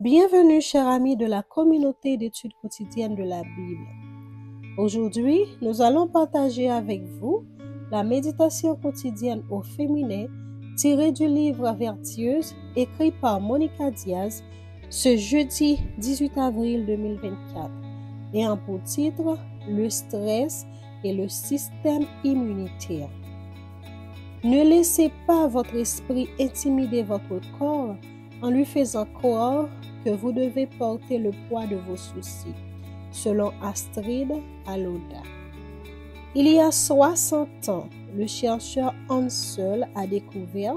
Bienvenue, chers amis de la communauté d'études quotidiennes de la Bible. Aujourd'hui, nous allons partager avec vous la méditation quotidienne au féminin tirée du livre Vertueuse écrit par Monica Diaz ce jeudi 18 avril 2024 ayant pour titre Le stress et le système immunitaire. Ne laissez pas votre esprit intimider votre corps en lui faisant croire que vous devez porter le poids de vos soucis, selon Astrid Alauda. Il y a 60 ans, le chercheur Hansel a découvert,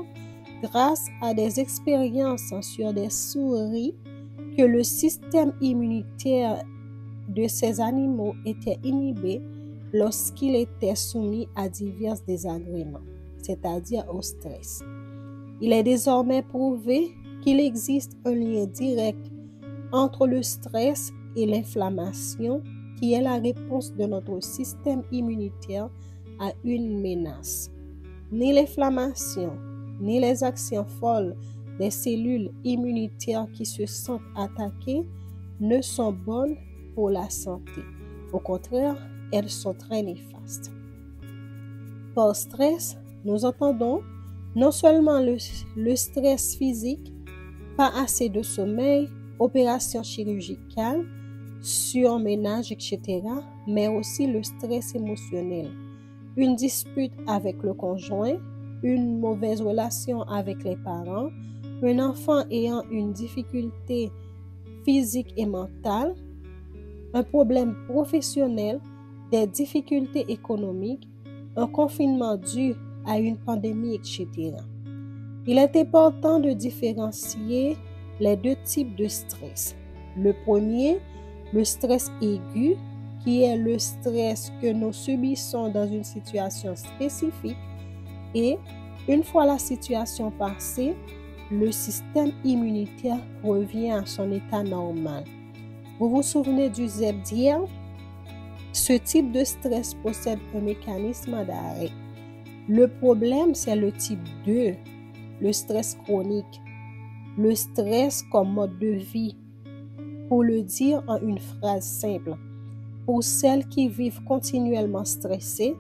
grâce à des expériences sur des souris, que le système immunitaire de ces animaux était inhibé lorsqu'il était soumis à divers désagréments, c'est-à-dire au stress. Il est désormais prouvé qu'il existe un lien direct entre le stress et l'inflammation, qui est la réponse de notre système immunitaire à une menace. Ni l'inflammation, ni les actions folles des cellules immunitaires qui se sentent attaquées ne sont bonnes pour la santé. Au contraire, elles sont très néfastes. Par stress, nous entendons non seulement le stress physique, pas assez de sommeil, opérations chirurgicales, surménage, etc., mais aussi le stress émotionnel. Une dispute avec le conjoint, une mauvaise relation avec les parents, un enfant ayant une difficulté physique et mentale, un problème professionnel, des difficultés économiques, un confinement dû à une pandémie, etc. Il est important de différencier les deux types de stress. Le premier, le stress aigu, qui est le stress que nous subissons dans une situation spécifique, et une fois la situation passée, le système immunitaire revient à son état normal. Vous vous souvenez du ZEP d'hier? Ce type de stress possède un mécanisme d'arrêt. Le problème, c'est le type 2, le stress chronique, le stress comme mode de vie. Pour le dire en une phrase simple, pour celles qui vivent continuellement stressées,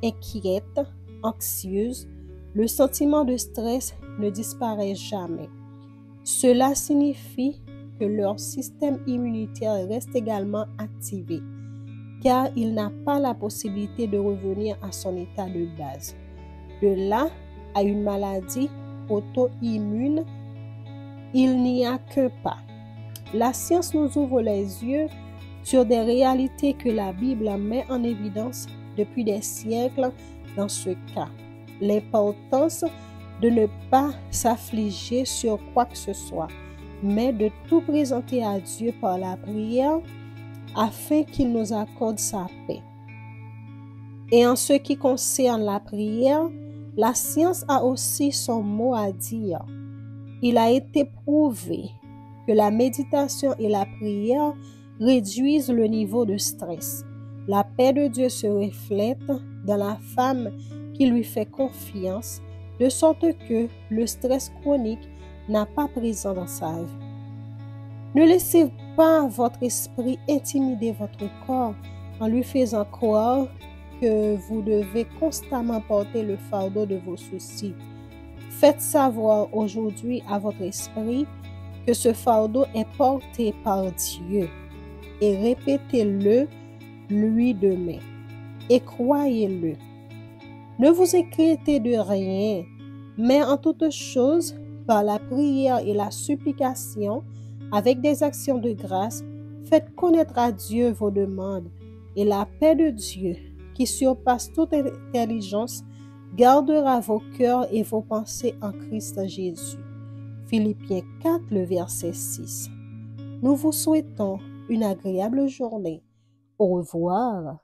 inquiètes, anxieuses, le sentiment de stress ne disparaît jamais. Cela signifie que leur système immunitaire reste également activé, car il n'a pas la possibilité de revenir à son état de base. De là à une maladie auto-immune, il n'y a qu'un pas. La science nous ouvre les yeux sur des réalités que la Bible met en évidence depuis des siècles dans ce cas. L'importance de ne pas s'affliger sur quoi que ce soit, mais de tout présenter à Dieu par la prière afin qu'il nous accorde sa paix. Et en ce qui concerne la prière, la science a aussi son mot à dire. Il a été prouvé que la méditation et la prière réduisent le niveau de stress. La paix de Dieu se reflète dans la femme qui lui fait confiance, de sorte que le stress chronique n'a pas présent dans sa vie. Ne laissez pas votre esprit intimider votre corps en lui faisant croire que vous devez constamment porter le fardeau de vos soucis. Faites savoir aujourd'hui à votre esprit que ce fardeau est porté par Dieu et répétez-le lui demain et croyez-le. Ne vous inquiétez de rien, mais en toutes choses, par la prière et la supplication, avec des actions de grâce, faites connaître à Dieu vos demandes et la paix de Dieu, qui surpasse toute intelligence, gardera vos cœurs et vos pensées en Christ Jésus. Philippiens 4, le verset 6. Nous vous souhaitons une agréable journée. Au revoir.